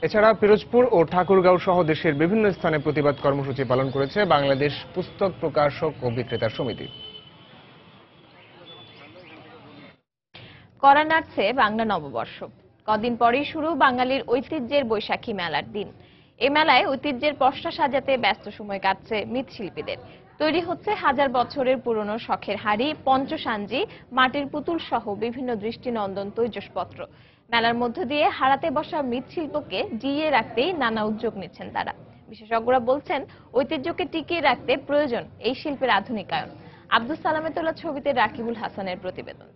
Speaker 1: এছাড়া পিরোজপুর ও ঠাকুরগাঁও সহ দেশের বিভিন্ন স্থানে প্রতিবাদ কর্মসূচি পালন করেছে বাংলাদেশ পুস্তক প্রকাশক ও বিক্রেতা সমিতি।
Speaker 2: করা নাড়ছে বাংলা নববর্ষ। কদিন পরেই শুরু বাঙালির ঐতিহ্যের বৈশাখী মেলার দিন। এ মেলায় ঐতিহ্যের পসরা সাজাতে ব্যস্ত সময় কাটছে মৃৎশিল্পীদের। তৈরি হচ্ছে হাজার বছরের পুরনো শখের হাড়ি, পঞ্চসাঞ্জি, মাটির পুতুল সহ বিভিন্ন দৃষ্টিনন্দন তৈজসপত্র। মেলার মধ্য দিয়ে হারাতে বসা মৃৎশিল্পকে জিইয়ে রাখতেই নানা উদ্যোগ নিচ্ছেন তারা। বিশেষজ্ঞরা বলছেন, ঐতিহ্যকে টিকিয়ে রাখতে প্রয়োজন এই শিল্পের আধুনিকায়ন। আব্দুল সালামের তোলা ছবিতে রাকিবুল হাসানের প্রতিবেদন।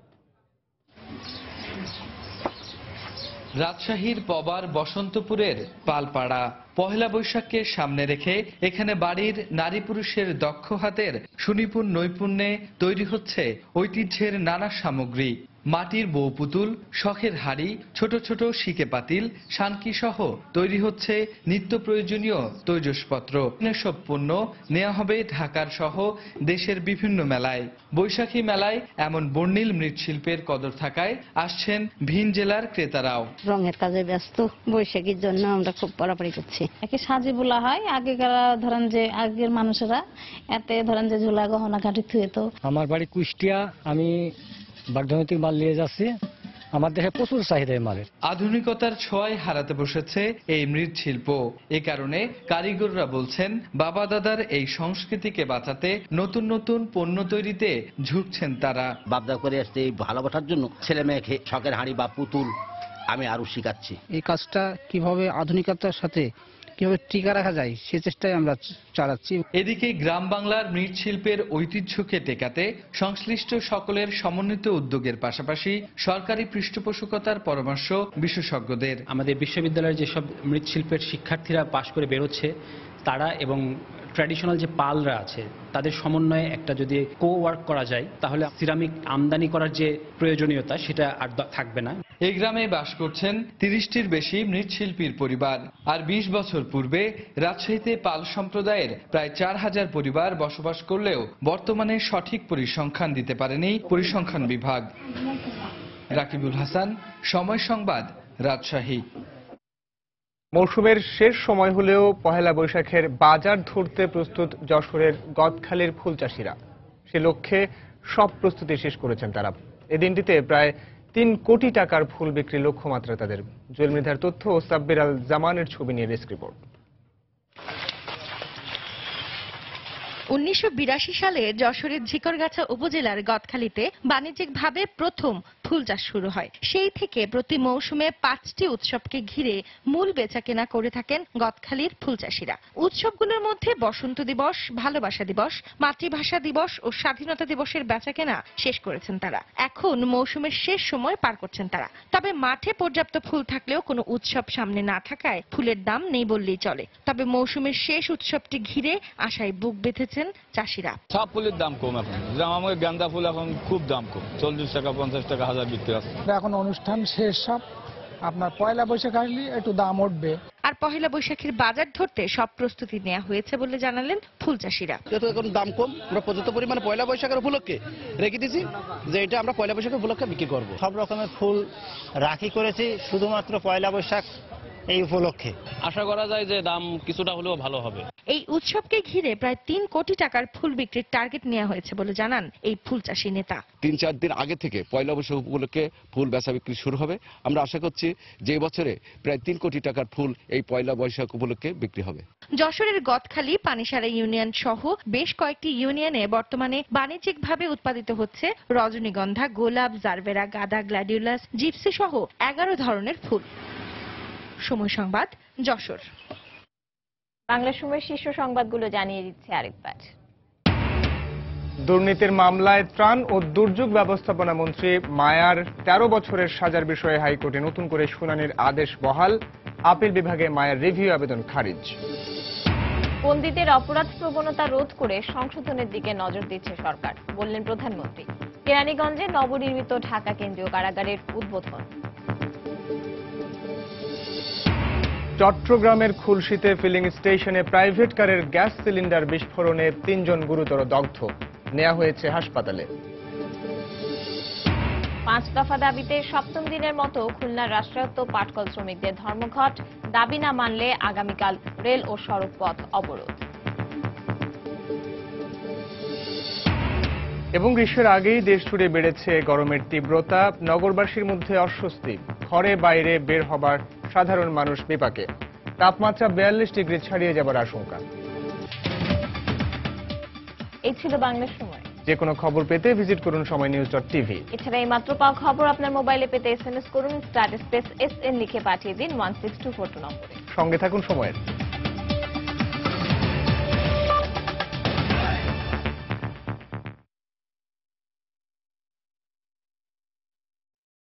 Speaker 18: রাজশাহীর পবার বসন্তপুরের পালপাড়া। পহেলা বৈশাখকে সামনে রেখে এখানে বাড়ির নারী পুরুষের দক্ষ হাতের সুনিপুণ নৈপুণ্যে তৈরি হচ্ছে ঐতিহ্যের নানা সামগ্রী। মাটির বউ পুতুল, শখের হাড়ি, ছোট ছোট শিকে পাতিল, শানকি সহ তৈরি হচ্ছে নিত্য প্রয়োজনীয় তৈজসপত্র। এসব পণ্য নেওয়া হবে ঢাকার সহ দেশের বিভিন্ন মেলায়। বৈশাখী মেলায় এমন বর্ণিল মৃৎশিল্পের কদর থাকায় আসছেন ভিন জেলার ক্রেতারাও।
Speaker 21: রঙের কাজে ব্যস্ত, বৈশাখীর জন্য আমরা খুব পড়াপড়ি করছি।
Speaker 22: একে সাজি বলা হয়। আগেকার ধরেন যে আগের মানুষেরা এতে ধরেন যে ঝোলা গহনা ঘাটি থুয়ে। তো
Speaker 23: আমার বাড়ি কুষ্টিয়া, আমি বাগধানৈতিক মাল নিয়ে যাচ্ছি। আমার দেশে প্রচুর চাহিদা এই মালের।
Speaker 18: আধুনিকতার ছোঁয়ায় হারাতে বসেছে এই মৃৎশিল্প। এ কারণে কারিগররা বলছেন, বাবা দাদার এই সংস্কৃতিকে বাঁচাতে নতুন নতুন পণ্য তৈরিতে ঝুঁকছেন তারা।
Speaker 24: বাপদা করে আসতে এই ভালোবাসার জন্য ছেলে মেয়েকে শখের হাঁড়ি বা পুতুল আমি আরো শিখাচ্ছি।
Speaker 28: এই কাজটা কিভাবে আধুনিকতার সাথে কিভাবে টিকা রাখা যায় সে চেষ্টায় আমরা চালাচ্ছি।
Speaker 18: এদিকে গ্রাম বাংলার মৃৎশিল্পের ঐতিহ্যকে টেকাতে সংশ্লিষ্ট সকলের সমন্বিত উদ্যোগের পাশাপাশি সরকারি পৃষ্ঠপোষকতার পরামর্শ বিশেষজ্ঞদের।
Speaker 25: আমাদের বিশ্ববিদ্যালয়ের যেসব মৃৎশিল্পের শিক্ষার্থীরা পাশ করে বেরোচ্ছে,
Speaker 3: তারা এবং ট্র্যাডিশনাল যে পালরা আছে তাদের সমন্বয়ে একটা যদি ওয়ার্ক করা যায় তাহলে সিরামিক আমদানি করার যে প্রয়োজনীয়তা সেটা আর থাকবে না।
Speaker 18: এই গ্রামে বাস করছেন 30টির বেশি মৃৎশিল্পীর পরিবার। আর 20 বছর পূর্বে রাজশাহীতে পাল সম্প্রদায়ের প্রায় 4000 পরিবার বসবাস করলেও বর্তমানে সঠিক পরিসংখ্যান দিতে পারেনি পরিসংখ্যান বিভাগ। রাকিবুল হাসান, সময় সংবাদ, রাজশাহী।
Speaker 1: মৌসুমের শেষ সময় হলেও পহেলা বৈশাখের বাজার ধরতে প্রস্তুত যশোরের গদখালির ফুল চাষিরা। সে লক্ষ্যে সব প্রস্তুতি শেষ করেছেন তারা। এই দিনটিতে প্রায় 3 কোটি টাকার ফুল বিক্রির লক্ষ্যমাত্রা তাদের। জুয়েল মৃধার তথ্য ও সাব্বির আল জামানের ছবি নিয়ে ডেস্ক রিপোর্ট।
Speaker 4: 1982 সালে যশোরের ঝিকরগাছা উপজেলার গদখালিতে বাণিজ্যিকভাবে প্রথম ফুল চাষ শুরু হয়। সেই থেকে প্রতি মৌসুমে 5টি উৎসবকে ঘিরে মূল বেচাকেনা করে থাকেন গদখালির ফুল চাষিরা। উৎসবগুলোর মধ্যে বসন্ত দিবস, ভালোবাসা দিবস, মাতৃভাষা দিবস ও স্বাধীনতা দিবসের বেচাকেনা শেষ করেছেন তারা। এখন মৌসুমের শেষ সময় পার করছেন তারা। তবে মাঠে পর্যাপ্ত ফুল থাকলেও কোনো উৎসব সামনে না থাকায় ফুলের দাম নেই বললেই চলে। তবে মৌসুমের শেষ উৎসবটি ঘিরে আশায় বুক বেঁধেছেন চাষিরা।
Speaker 7: সব ফুলের দাম কম এখন, যেমন আমাদের গাঁদা ফুল এখন খুব দাম কম, 40 টাকা 50 টাকা হাজার বিক্রি আছে।
Speaker 8: এখন অনুষ্ঠান শেষ, সব আপনার পয়লা বৈশাখ আসলে একটু দাম উঠবে।
Speaker 4: আর পহেলা বৈশাখের বাজার ধরতে সব প্রস্তুতি নেওয়া হয়েছে বলে জানালেন ফুল চাষিরা।
Speaker 9: যেহেতু এখন দাম কম, আমরা পর্যাপ্ত পরিমাণে পয়লা বৈশাখের উপলক্ষে রেখে দিয়েছি যে এটা আমরা পয়লা বৈশাখের উপলক্ষে বিক্রি করব।
Speaker 25: সব রকমের ফুল রাখি করেছি শুধুমাত্র পয়লা বৈশাখ এই উপলক্ষে।
Speaker 7: আশা করা যায় যে দাম কিছুটা হলেও ভালো হবে।
Speaker 4: এই উৎসবকে ঘিরে প্রায় 3 কোটি টাকার ফুল বিক্রির টার্গেট নেওয়া হয়েছে বলে জানান এই ফুল চাষী নেতা।
Speaker 26: 3-4 দিন আগে থেকে পয়লা বৈশাখ উপলক্ষে ফুল বেচা বিক্রি শুরু হবে। আমরা আশা করছি যে বছরে প্রায় 3 কোটি টাকার ফুল এই পয়লা বৈশাখ উপলক্ষে বিক্রি হবে।
Speaker 4: যশোরের গদখালি, পানিসারা ইউনিয়ন সহ বেশ কয়েকটি ইউনিয়নে বর্তমানে বাণিজ্যিকভাবে উৎপাদিত হচ্ছে রজনীগন্ধা, গোলাপ, জারবেরা, গাঁদা, গ্ল্যাডিওলাস, জিপসি সহ 11 ধরনের ফুল। সময় সংবাদ, যশোর।
Speaker 2: বাংলা সময়ের শীর্ষ সংবাদগুলো জানিয়ে দিচ্ছে আরেকবার।
Speaker 1: দুর্নীতির মামলায় ত্রাণ ও দুর্যোগ ব্যবস্থাপনা মন্ত্রী মায়ার 13 বছরের সাজার বিষয়ে হাইকোর্টে নতুন করে শুনানির আদেশ বহাল। আপিল বিভাগে মায়ার রিভিউ আবেদন খারিজ।
Speaker 2: বন্দীদের অপরাধ প্রবণতা রোধ করে সংশোধনের দিকে নজর দিচ্ছে সরকার, বললেন প্রধানমন্ত্রী। কেরানীগঞ্জে নবনির্মিত ঢাকা কেন্দ্রীয় কারাগারের উদ্বোধন।
Speaker 1: চট্টগ্রামের খুলশীতে ফিলিং স্টেশনে প্রাইভেট কারের গ্যাস সিলিন্ডার বিস্ফোরণে 3 জন গুরুতর দগ্ধ, নেওয়া হয়েছে হাসপাতালে।
Speaker 2: 5 দফা দাবিতে 7ম দিনের মতো খুলনার রাষ্ট্রায়ত্ত পাটকল শ্রমিকদের ধর্মঘট। দাবি না মানলে আগামীকাল রেল ও সড়ক পথ অবরোধ।
Speaker 1: এবং গ্রীষ্মের আগেই দেশ জুড়ে বেড়েছে গরমের তীব্রতা। নগরবাসীর মধ্যে অস্বস্তি, ঘরে বাইরে বের হবার সাধারণ মানুষ বিপাকে। তাপমাত্রা 42 ডিগ্রি ছাড়িয়ে যাবার আশঙ্কা।
Speaker 2: এই ছিল বাংলার সময়।
Speaker 1: যে কোনো খবর পেতে ভিজিট করুন সময়নিউজ.tv।
Speaker 2: এছাড়া এই মাত্র পাওয়া খবর আপনার মোবাইলে পেতে SMS করুন *SN লিখে পাঠিয়ে দিন 16242 নম্বরে।
Speaker 1: সঙ্গে থাকুন সময়ের।